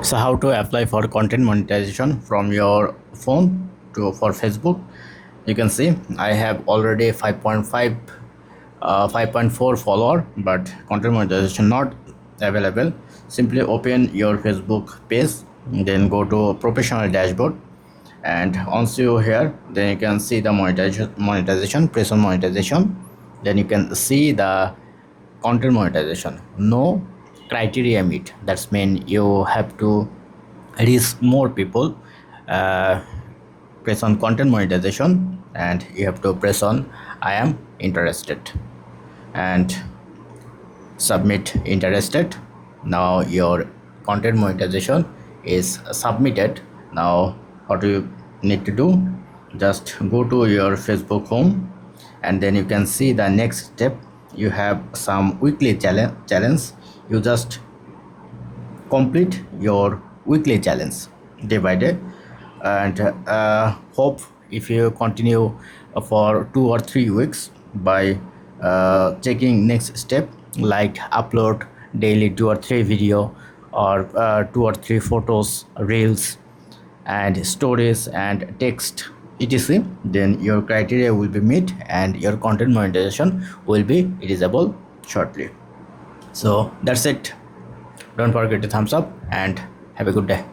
So how to apply for content monetization from your phone to for Facebook? You can see I have already 5.5 5.4 follower, but content monetization not available. Simply open your Facebook page, then go to professional dashboard, and once you here, then you can see the monetization. Press on monetization, then you can see the content monetization. No criteria meet, that's mean you have to reach more people. uh, Press on content monetization, and you have to press on I am interested and submit interested. Now your content monetization is submitted. Now what you need to do, just go to your Facebook home, and then you can see the next step. You have some weekly challenge. You just complete your weekly challenge day by day, and hope if you continue for 2 or 3 weeks by checking next step, like upload daily 2 or 3 video, or 2 or 3 photos, reels and stories and text, etc, then your criteria will be met and your content monetization will be visible shortly. So that's it. Don't forget to thumbs up and have a good day.